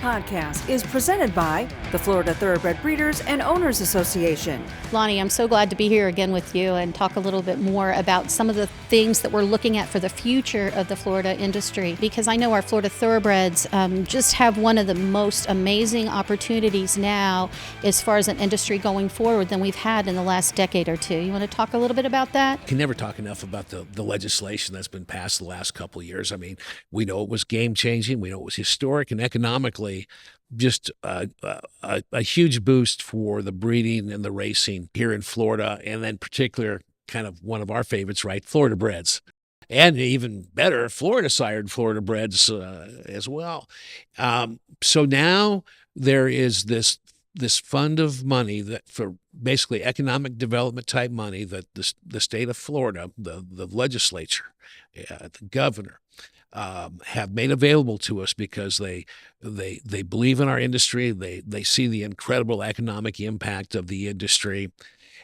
podcast is presented by the Florida Thoroughbred Breeders and Owners Association. Lonny, I'm so glad to be here again with you and talk a little bit more about some of the things that we're looking at for the future of the Florida industry, because I know our Florida Thoroughbreds just have one of the most amazing opportunities now as far as an industry going forward than we've had in the last decade or two. You want to talk a little bit about that? Can never talk enough about the legislation that's been passed the last couple of years. I mean, we know it was game-changing. We know it was historic and economically just a huge boost for the breeding and the racing here in Florida, and then particular kind of one of our favorites, right, Thoroughbreds. And even better, Florida-sired Thoroughbreds as well. So now there is this fund of money that for basically economic development type money that the state of Florida, the legislature, the governor, have made available to us because they believe in our industry. They see the incredible economic impact of the industry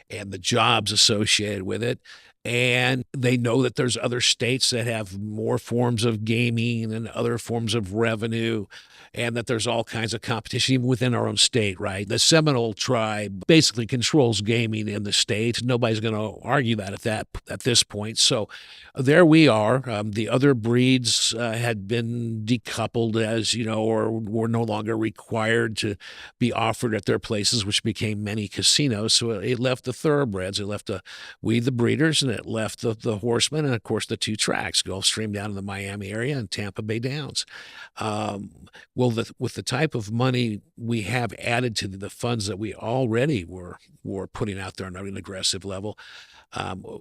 and the jobs associated with it. And they know that there's other states that have more forms of gaming and other forms of revenue, and that there's all kinds of competition even within our own state, right? The Seminole tribe basically controls gaming in the state. Nobody's going to argue that at this point. So there we are. The other breeds had been decoupled, as you know, or were no longer required to be offered at their places, which became many casinos. So it left the Thoroughbreds. It left we, the breeders, and it left the horsemen, and of course the two tracks, Gulfstream down in the Miami area and Tampa Bay Downs. Well, with the type of money we have added to the funds that we already were putting out there on an aggressive level,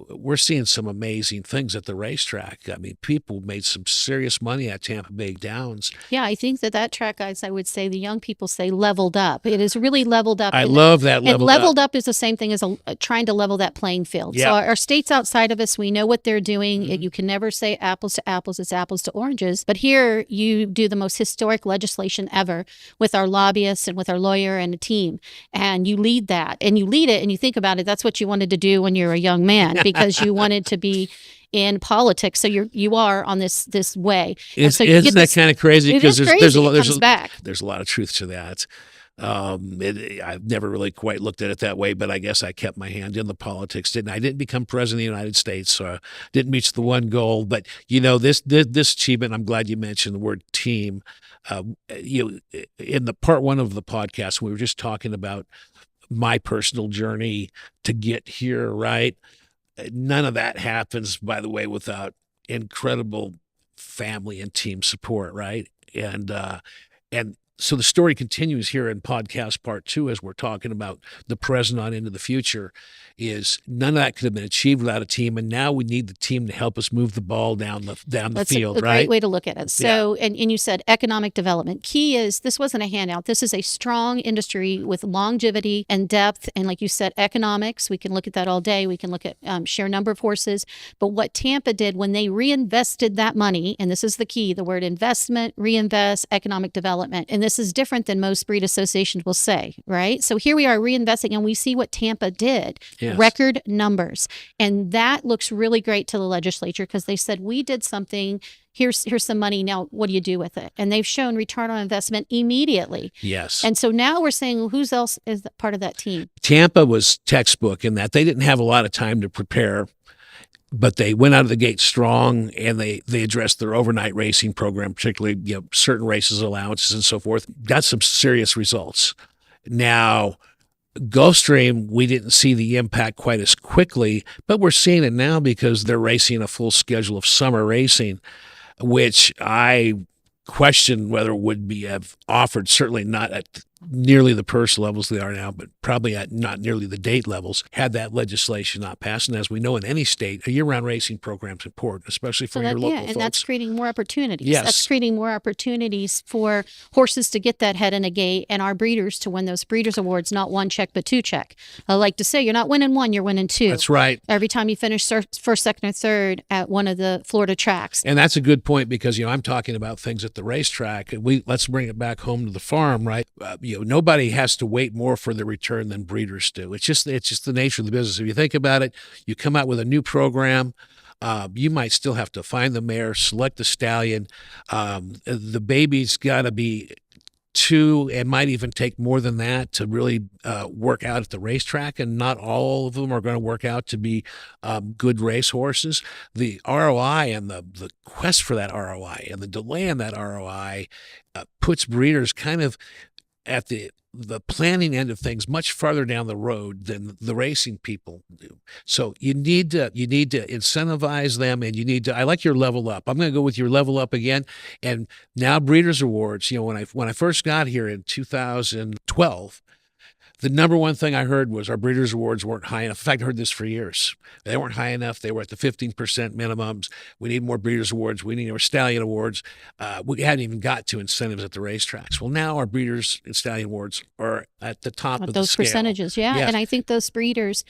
we're seeing some amazing things at the racetrack. I mean, people made some serious money at Tampa Bay Downs. Yeah, I think that track, guys, I would say the young people say leveled up. It is really leveled up. I love that leveled up. And leveled up is the same thing as trying to level that playing field. Yep. So our states outside of us, we know what they're doing. You can never say apples to apples, it's apples to oranges. But here you do the most historic legislation ever with our lobbyists and with our lawyer and a team. And you lead that. And you lead it and you think about it. That's what you wanted to do when you're a young man, because you wanted to be in politics. So you are on this way. Isn't that kind of crazy? Because there's a lot of truth to that. I've never really quite looked at it that way, but I guess I kept my hand in the politics. I didn't become president of the United States, so I didn't reach the one goal. But you know, this achievement, I'm glad you mentioned the word team. In the part one of the podcast, we were just talking about my personal journey to get here, right? None of that happens, by the way, without incredible family and team support, right? And so the story continues here in podcast part two as we're talking about the present on into the future. Is none of that could have been achieved without a team, and now we need the team to help us move the ball down the field, That's right? a great way to look at it. So, and you said economic development. Key is this wasn't a handout. This is a strong industry with longevity and depth, and like you said, economics. We can look at that all day. We can look at sheer number of horses. But what Tampa did when they reinvested that money, and this is the key, the word investment, reinvest, economic development, and this is different than most breed associations will say, right? So here we are reinvesting, and we see what Tampa did. Yes. Record numbers. And that looks really great to the legislature because they said, we did something. Here's some money. Now, what do you do with it? And they've shown return on investment immediately. Yes. And so now we're saying, well, who's else is part of that team? Tampa was textbook in that they didn't have a lot of time to prepare, but they went out of the gate strong, and they addressed their overnight racing program, particularly certain races, allowances, and so forth. Got some serious results. Now, Gulfstream, we didn't see the impact quite as quickly, but we're seeing it now because they're racing a full schedule of summer racing, which I question whether would be have offered, certainly not at nearly the purse levels they are now, but probably at not nearly the date levels, had that legislation not passed. And as we know, in any state, a year-round racing program is important, especially for your local folks. And that's creating more opportunities. Yes. That's creating more opportunities for horses to get that head in a gate and our breeders to win those breeders awards, not one check, but two check. I like to say, you're not winning one, you're winning two. That's right. Every time you finish first, second, or third at one of the Florida tracks. And that's a good point because, I'm talking about things at the racetrack. Let's bring it back home to the farm, right? Nobody has to wait more for the return than breeders do. It's just the nature of the business. If you think about it, you come out with a new program, you might still have to find the mare, select the stallion. The baby's got to be 2, it might even take more than that to really work out at the racetrack, and not all of them are going to work out to be good race horses. The ROI and the quest for that ROI and the delay in that ROI puts breeders kind of at the planning end of things much farther down the road than the racing people do. So you need to incentivize them, and I like your level up. I'm going to go with your level up again. And now Breeders' Awards, when I first got here in 2012, the number one thing I heard was our Breeders' Awards weren't high enough. In fact, I heard this for years. They weren't high enough. They were at the 15% minimums. We need more Breeders' Awards. We need more Stallion Awards. We hadn't even got to incentives at the racetracks. Well, now our Breeders' and Stallion Awards are at the top of those the scale. percentages. Yeah. Yes. And I think those breeders,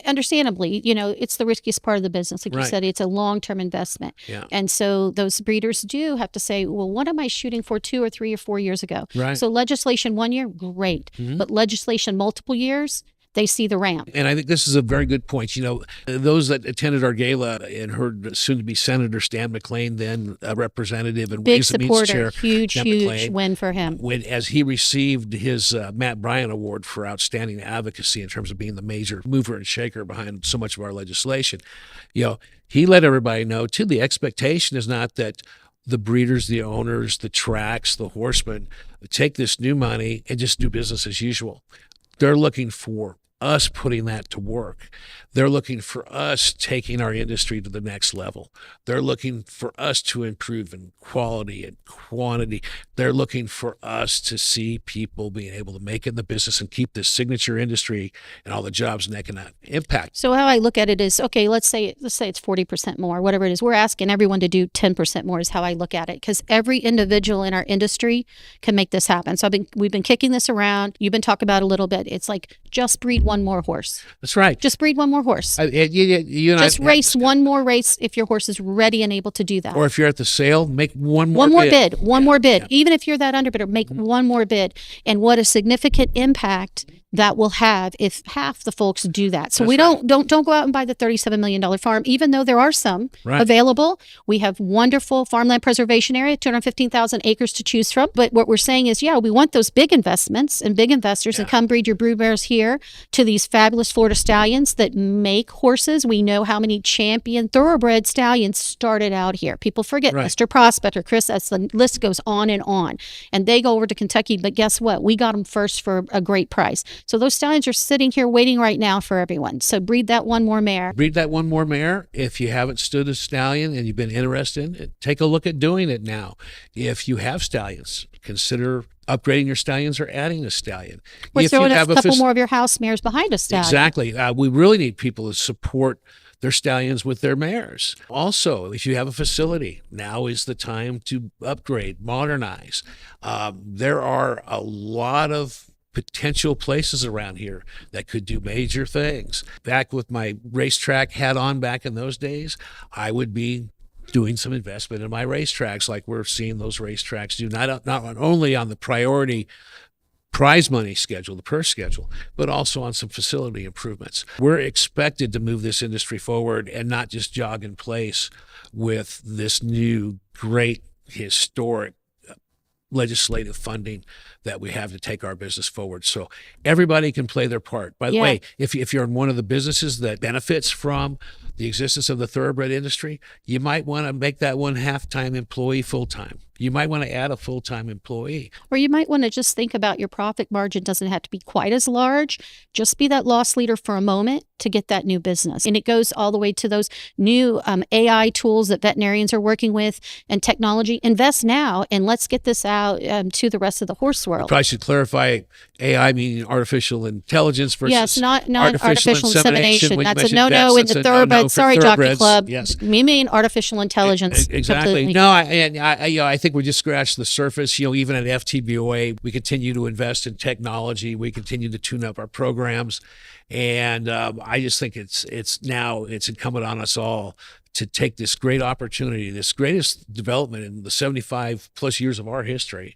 understandably, it's the riskiest part of the business. Like you said, it's a long-term investment. Yeah. And so those breeders do have to say, well, what am I shooting for 2 or 3 or 4 years ago? Right. So legislation 1 year, great. But legislation multiple years, they see the ramp. And I think this is a very good point. Those that attended our gala and heard soon-to-be Senator Stan McLean, then a representative and Big Ways and Means supporter, Chair, huge Stan McLean, win for him. As he received his Matt Bryan Award for outstanding advocacy in terms of being the major mover and shaker behind so much of our legislation, he let everybody know, too, the expectation is not that the breeders, the owners, the tracks, the horsemen take this new money and just do business as usual. They're looking for us putting that to work. They're looking for us taking our industry to the next level. They're looking for us to improve in quality and quantity. They're looking for us to see people being able to make it in the business and keep this signature industry and all the jobs and economic impact. So how I look at it is, okay, let's say it's 40% more, whatever it is. We're asking everyone to do 10% more is how I look at it, because every individual in our industry can make this happen. So we've been kicking this around. You've been talking about it a little bit. It's like, just breed one more horse. That's right. Just breed one more horse. You and just race one more race if your horse is ready and able to do that. Or if you're at the sale, make one more bid. One more bid. Yeah. Even if you're that underbidder, make one more bid. And what a significant impact that will have if half the folks do that. So don't go out and buy the $37 million farm, even though there are some available. We have wonderful farmland preservation area, 215,000 acres to choose from. But what we're saying is, we want those big investments and big investors and come breed your brood mares here to these fabulous Florida stallions that make horses. We know how many champion thoroughbred stallions started out here. People forget Mr. Prospector, Chris, that's the list goes on. And they go over to Kentucky, but guess what? We got them first for a great price. So those stallions are sitting here waiting right now for everyone. So breed that one more mare. Breed that one more mare. If you haven't stood a stallion and you've been interested in it, take a look at doing it now. If you have stallions, consider upgrading your stallions or adding a stallion. We're throwing a couple more of your house mares behind a stallion. Exactly. We really need people to support their stallions with their mares. Also, if you have a facility, now is the time to upgrade, modernize. There are a lot of potential places around here that could do major things. Back with my racetrack hat on back in those days, I would be doing some investment in my racetracks like we're seeing those racetracks do, not only on the priority prize money schedule, the purse schedule, but also on some facility improvements. We're expected to move this industry forward and not just jog in place with this new great historic legislative funding that we have to take our business forward. So everybody can play their part. By the way, if you're in one of the businesses that benefits from the existence of the thoroughbred industry, you might want to make that one half-time employee full-time. You might want to add a full-time employee. Or you might want to just think about your profit margin doesn't have to be quite as large. Just be that loss leader for a moment to get that new business. And it goes all the way to those new AI tools that veterinarians are working with and technology. Invest now and let's get this out to the rest of the horse world. I probably should clarify AI meaning artificial intelligence versus not artificial insemination. That's a no-no no-no in the thoroughbred. Sorry, Jockey Club. Yes. We mean artificial intelligence. Exactly. Completely. No, I think we just scratched the surface. Even at FTBOA, we continue to invest in technology. We continue to tune up our programs. And I just think it's incumbent on us all to take this great opportunity, this greatest development in the 75 plus years of our history,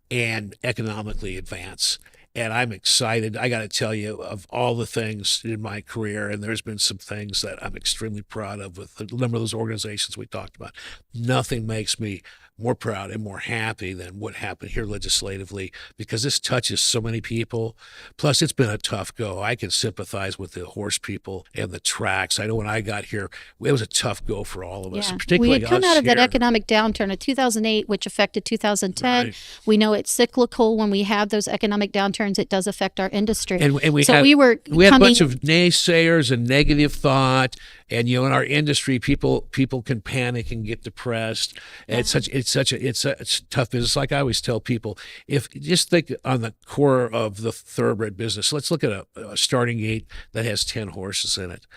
and economically advance. And I'm excited. I got to tell you, of all the things in my career, and there's been some things that I'm extremely proud of with a number of those organizations we talked about. Nothing makes me more proud and more happy than what happened here legislatively, because this touches so many people. Plus, it's been a tough go. I can sympathize with the horse people and the tracks. I know when I got here, it was a tough go for all of us, particularly we had come out of that here. economic downturn of 2008, which affected 2010. Right. We know it's cyclical. When we have those economic downturns, it does affect our industry. And we so had, we had a bunch of naysayers and negative thought. And in our industry, people can panic and get depressed. And it's a tough business. Like I always tell people, if just think on the core of the thoroughbred business, let's look at a starting gate that has 10 horses in it.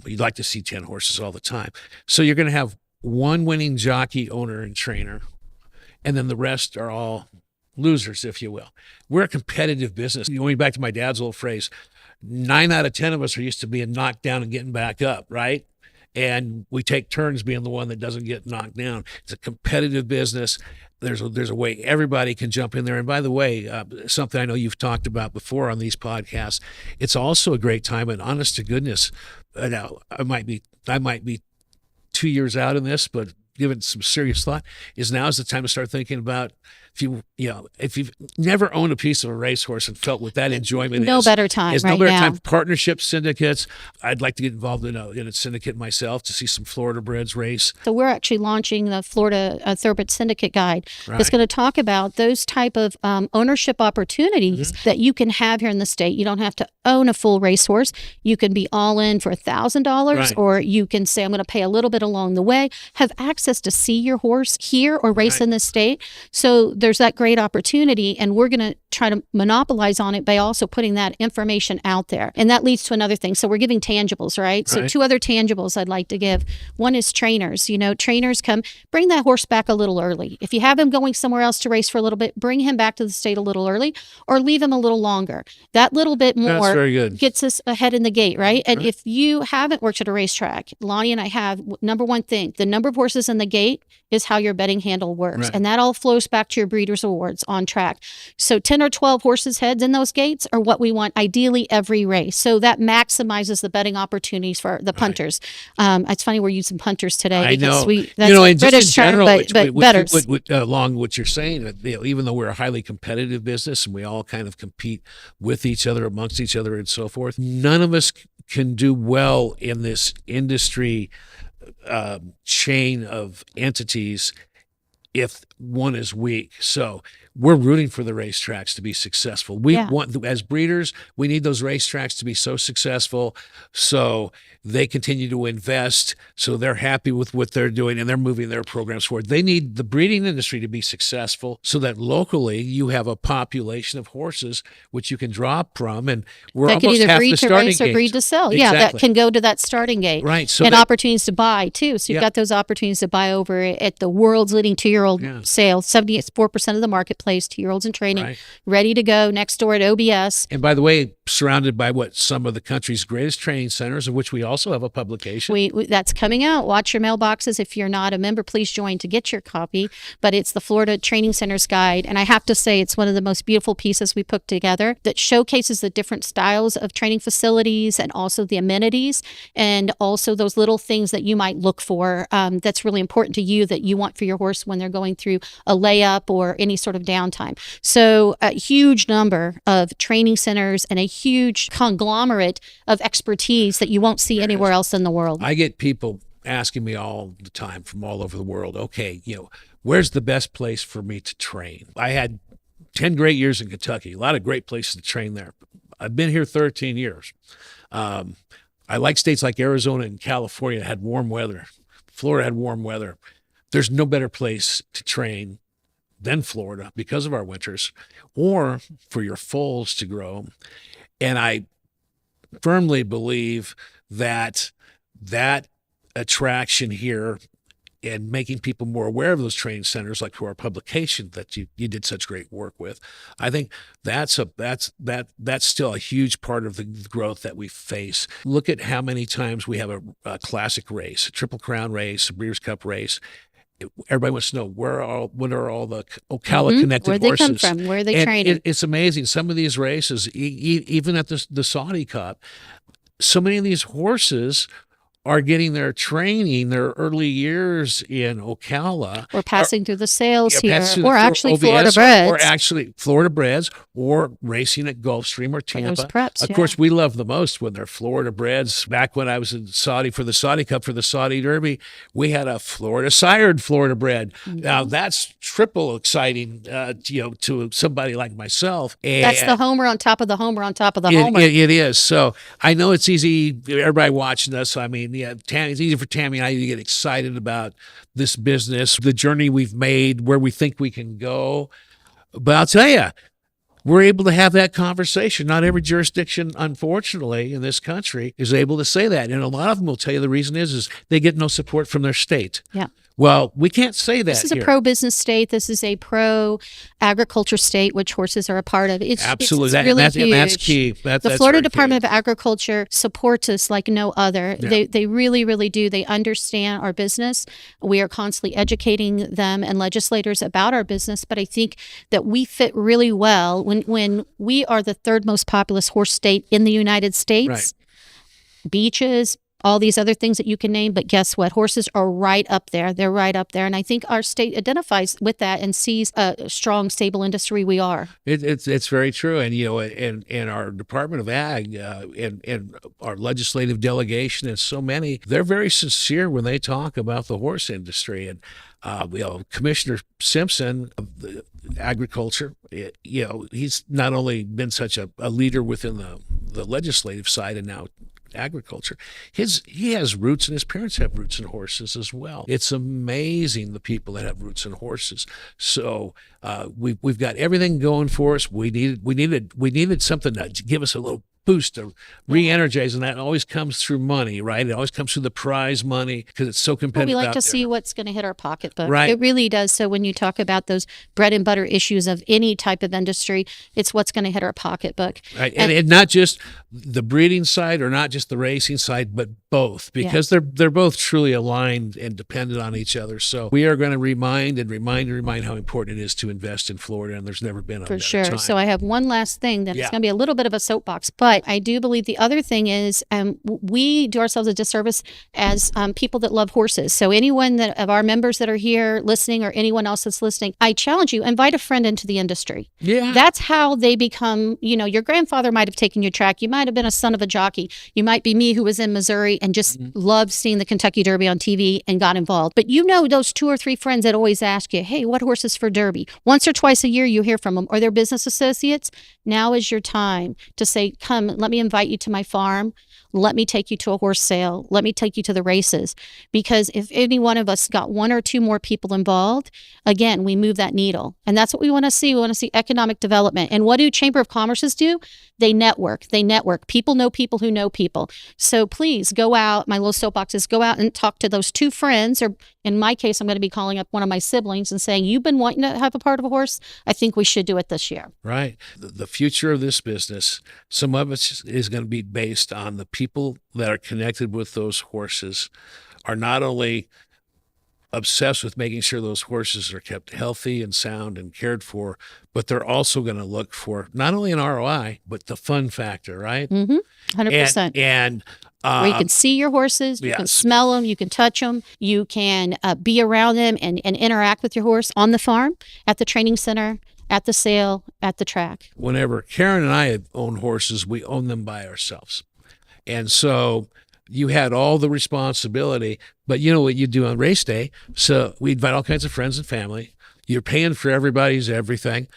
You'd like to see 10 horses all the time. So you're going to have one winning jockey, owner, and trainer, and then the rest are all losers, if you will. We're a competitive business. Going back to my dad's old phrase, 9 out of 10 of us are used to being knocked down and getting back up, right? And we take turns being the one that doesn't get knocked down. It's a competitive business. There's a way everybody can jump in there. And by the way, something I know you've talked about before on these podcasts, it's also a great time. And honest to goodness, now I might be 2 years out in this, but given some serious thought, is now is the time to start thinking about if you've never owned a piece of a racehorse and felt what that enjoyment no is. better time There's right no better now. time. Partnerships, syndicates. I'd like to get involved in a syndicate myself to see some Floridabreds race. So we're actually launching the Florida Thoroughbred Syndicate Guide. That's going to talk about those type of ownership opportunities that you can have here in the state. You don't have to own a full racehorse. You can be all in for $1,000, or you can say, I'm going to pay a little bit along the way, have access to see your horse here or race in the state. So there's that great opportunity, and we're going to try to monopolize on it by also putting that information out there. And that leads to another thing. So we're giving tangibles, right? So 2 other tangibles I'd like to give. One is trainers. Trainers come, bring that horse back a little early. If you have him going somewhere else to race for a little bit, bring him back to the state a little early, or leave him a little longer. That little bit more gets us ahead in the gate, right? And if you haven't worked at a racetrack, Lonny and I have, number one thing, the number of horses in the gate is how your betting handle works. And that all flows back to your breeders' awards on track. So 10 or 12 horses' heads in those gates are what we want ideally every race. So that maximizes the betting opportunities for the punters. It's funny we're using punters today. I know. That's British term, but bettors. Along what you're saying, even though we're a highly competitive business and we all kind of compete with each other, amongst each other and so forth, none of us can do well in this industry chain of entities if one is weak. So we're rooting for the racetracks to be successful. We want, as breeders, we need those racetracks to be so successful so they continue to invest, so they're happy with what they're doing and they're moving their programs forward. They need the breeding industry to be successful so that locally you have a population of horses which you can draw from, and we're that almost can either half breed the to starting race or gates. breed to sell. Exactly. Yeah, that can go to that starting gate. Right. So and opportunities to buy too. So you've got those opportunities to buy over at the world's leading 2-year-old sale. 74% of the marketplace, 2-year-olds in training, ready to go next door at OBS. And by the way, surrounded by some of the country's greatest training centers, of which we also have a publication. That's coming out. Watch your mailboxes. If you're not a member, please join to get your copy. But it's the Florida Training Centers Guide. And I have to say, it's one of the most beautiful pieces we put together that showcases the different styles of training facilities and also the amenities and also those little things that you might look for that's really important to you, that you want for your horse when they're going through a layup or any sort of downtime. So a huge number of training centers and a huge conglomerate of expertise that you won't see anywhere else in the world. I get people asking me all the time from all over the world, okay, where's the best place for me to train? I had 10 great years in Kentucky, a lot of great places to train there. I've been here 13 years. I like states like Arizona and California that had warm weather. Florida had warm weather. There's no better place to train than Florida because of our winters, or for your foals to grow. And I firmly believe that attraction here and making people more aware of those training centers, like through our publication that you did such great work with, I think that's still a huge part of the growth that we face. Look at how many times we have a classic race, a Triple Crown race, a Breeders' Cup race, everybody wants to know what are all the Ocala connected Where they horses come from, where they and training. it's amazing. Some of these races, even at the Saudi Cup, so many of these horses are getting their training, their early years in Ocala. Or passing through the sales here, passing or through actually OBS, Florida Breds. or actually Florida Breds, or racing at Gulfstream or Tampa. those preps, Of course, we love the most when they're Florida Breds. Back when I was in Saudi for the Saudi Cup, for the Saudi Derby, we had a Florida sired Florida Bred. Now that's triple exciting, to somebody like myself. And That's the homer on top of the homer on top of the homer. it is. So I know it's easy. Everybody watching us. I mean, Tammy, it's easy for Tammy and I to get excited about this business, the journey we've made, where we think we can go. But I'll tell you, we're able to have that conversation. Not every jurisdiction, unfortunately, in this country is able to say that. And a lot of them will tell you the reason is they get no support from their state. Yeah. Well, we can't say that. This is here. a pro-business state. This is a pro-agriculture state, which horses are a part of. Absolutely. It's really huge. And that's key. The Florida Department of Agriculture supports us like no other. Yeah. They really, really do. They understand our business. We are constantly educating them and legislators about our business. But I think that we fit really well when we are the third most populous horse state in the United States. Right. Beaches, all these other things that you can name, but guess what? Horses are right up there. They're right up there. And I think our state identifies with that and sees a strong, stable industry we are. It's very true. And, and our Department of Ag and our legislative delegation and so many, they're very sincere when they talk about the horse industry. And, Commissioner Simpson of the agriculture, he's not only been such a leader within the legislative side and now agriculture. He has roots, and his parents have roots in horses as well. It's amazing the people that have roots in horses. So we've got everything going for us. We needed something to give us a little boost to re-energize, and that always comes through money, right? It always comes through the prize money because it's so competitive. We like to see what's going to hit our pocketbook. Right. It really does. So when you talk about those bread and butter issues of any type of industry, it's what's going to hit our pocketbook. Right. And not just the breeding side or not just the racing side, but both, because they're both truly aligned and dependent on each other. So we are going to remind how important it is to invest in Florida, and there's never been a better time. So I have one last thing that it's going to be a little bit of a soapbox, but I do believe the other thing is we do ourselves a disservice as people that love horses. So anyone of our members that are here listening, or anyone else that's listening, I challenge you, invite a friend into the industry. Yeah. That's how they become, your grandfather might have taken your track. You might have been a son of a jockey. You might be me, who was in Missouri and just loved seeing the Kentucky Derby on TV and got involved. But those 2 or 3 friends that always ask you, hey, what horses for Derby? Once or twice a year you hear from them, or their business associates. Now is your time to say, come, let me invite you to my farm. Let me take you to a horse sale. Let me take you to the races. Because if any one of us got 1 or 2 more people involved, again, we move that needle. And that's what we want to see. We want to see economic development. And what do Chamber of Commerce's do? They network. People know people who know people. So please go out. My little soapbox is go out and talk to those 2 friends, or in my case, I'm going to be calling up one of my siblings and saying, you've been wanting to have a part of a horse. I think we should do it this year. Right. The future of this business, some of it is going to be based on the people that are connected with those horses are not only obsessed with making sure those horses are kept healthy and sound and cared for, but they're also going to look for not only an ROI, but the fun factor, right? 100%. And where you can see your horses, you can smell them, you can touch them, you can be around them and interact with your horse on the farm, at the training center, at the sale, at the track. Whenever Karen and I own horses, we own them by ourselves. And so you had all the responsibility, but you know what you do on race day. So we invite all kinds of friends and family. You're paying for everybody's everything.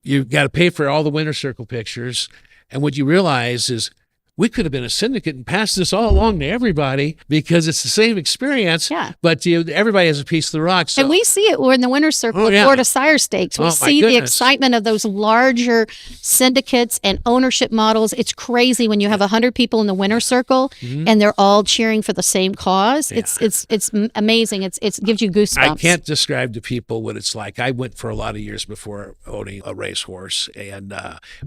You've got to pay for all the winner's circle pictures. And what you realize is we could have been a syndicate and passed this all along to everybody because it's the same experience. Yeah. But everybody has a piece of the rock. So. And we see it. We're in the winner's circle at Florida Sire Stakes. We see the excitement of those larger syndicates and ownership models. It's crazy when you have 100 people in the winner's circle and they're all cheering for the same cause. Yeah. It's amazing. It gives you goosebumps. I can't describe to people what it's like. I went for a lot of years before owning a racehorse and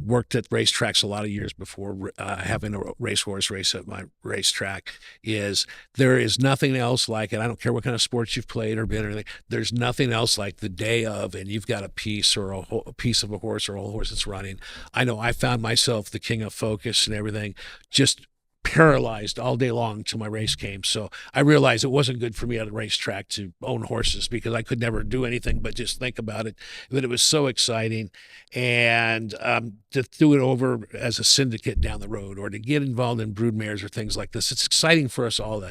worked at racetracks a lot of years before having a a racehorse race at my racetrack is there is nothing else like it. I don't care what kind of sports you've played or been or anything. There's nothing else like the day of, and you've got a piece or a piece of a horse or a whole horse that's running. I know I found myself the king of focus and everything, just paralyzed all day long till my race came. So I realized it wasn't good for me at a racetrack to own horses because I could never do anything but just think about it. But it was so exciting. And to do it over as a syndicate down the road or to get involved in broodmares or things like this, it's exciting for us all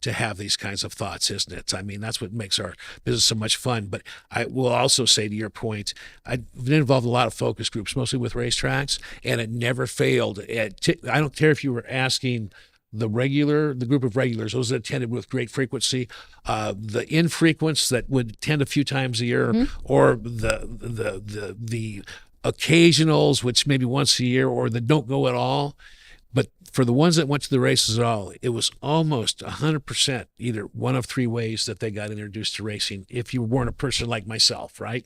to have these kinds of thoughts, isn't it? I mean, that's what makes our business so much fun. But I will also say, to your point, I've been involved in a lot of focus groups, mostly with racetracks, and it never failed. I don't care if you were asking the group of regulars, those that attended with great frequency, the infrequents that would attend a few times a year, or the occasionals, which maybe once a year, or that don't go at all. But for the ones that went to the races at all, it was almost 100% either one of three ways that they got introduced to racing. If you weren't a person like myself, right?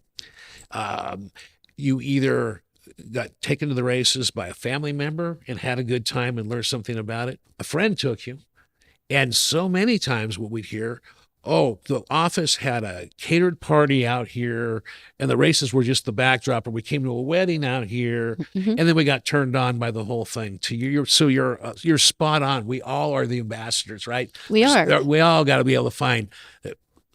You either got taken to the races by a family member and had a good time and learned something about it. A friend took you. And so many times what we'd hear, oh, the office had a catered party out here and the races were just the backdrop, or we came to a wedding out here and then we got turned on by the whole thing. So you're spot on. We all are the ambassadors, right? We are. We all got to be able to find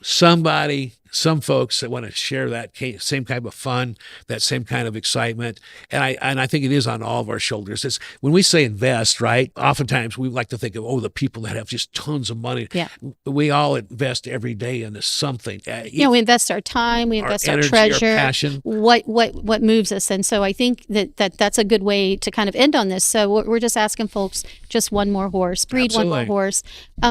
somebody, some folks that want to share that same kind of fun, that same kind of excitement. And I think it is on all of our shoulders. It's when we say invest, right? Oftentimes we like to think of, the people that have just tons of money. Yeah. We all invest every day into something. We invest our time, we invest our energy, treasure, our passion. What moves us. And so I think that's a good way to kind of end on this. So we're just asking folks, just one more horse, breed Absolutely. one more horse,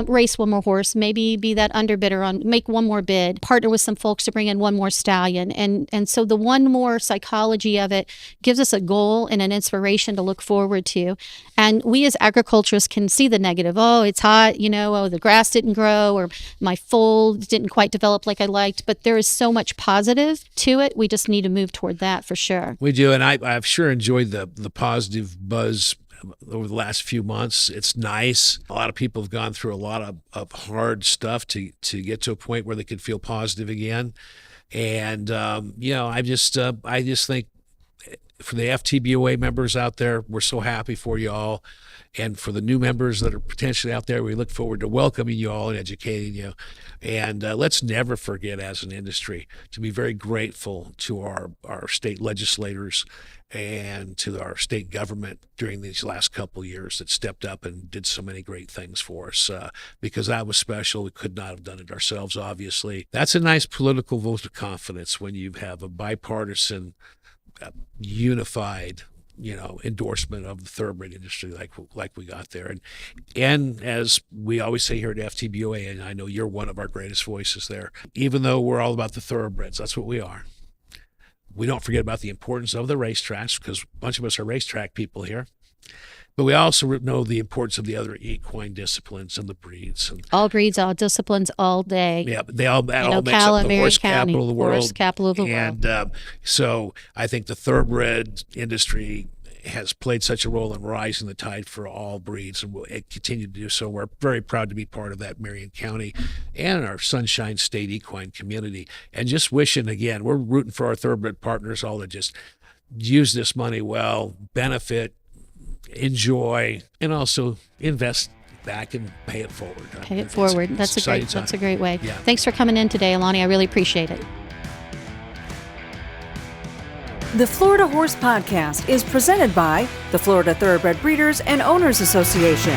race one more horse, maybe be that underbidder make one more bid, partner with some folks to bring in one more stallion. And so the one more psychology of it gives us a goal and an inspiration to look forward to. And we as agriculturists can see the negative. Oh, it's hot, the grass didn't grow, or my foal didn't quite develop like I liked. But there is so much positive to it. We just need to move toward that for sure. We do. And I've sure enjoyed the positive buzz over the last few months. It's nice. A lot of people have gone through a lot of hard stuff to get to a point where they can feel positive again. And, I just think for the FTBOA members out there, we're so happy for you all. And for the new members that are potentially out there, we look forward to welcoming you all and educating you. And let's never forget as an industry to be very grateful to our state legislators and to our state government during these last couple of years that stepped up and did so many great things for us, because that was special. We could not have done it ourselves, obviously. That's a nice political vote of confidence when you have a bipartisan, unified, endorsement of the thoroughbred industry like we got there. And as we always say here at FTBOA, and I know you're one of our greatest voices there, even though we're all about the thoroughbreds, that's what we are. We don't forget about the importance of the racetracks, because a bunch of us are racetrack people here. But we also know the importance of the other equine disciplines and the breeds. All breeds, all disciplines, all day. Yeah, they all makes up the horse capital of the world. Horse capital of the world. And so I think the thoroughbred industry has played such a role in rising the tide for all breeds, and will continue to do so. We're very proud to be part of that Marion County and our Sunshine State equine community. And just wishing, again, we're rooting for our thoroughbred partners all to just use this money well, benefit, enjoy, and also invest back and pay it forward. Pay it forward. That's a great way. Yeah. Thanks for coming in today, Lonny. I really appreciate it. The Florida Horse Podcast is presented by the Florida Thoroughbred Breeders and Owners Association.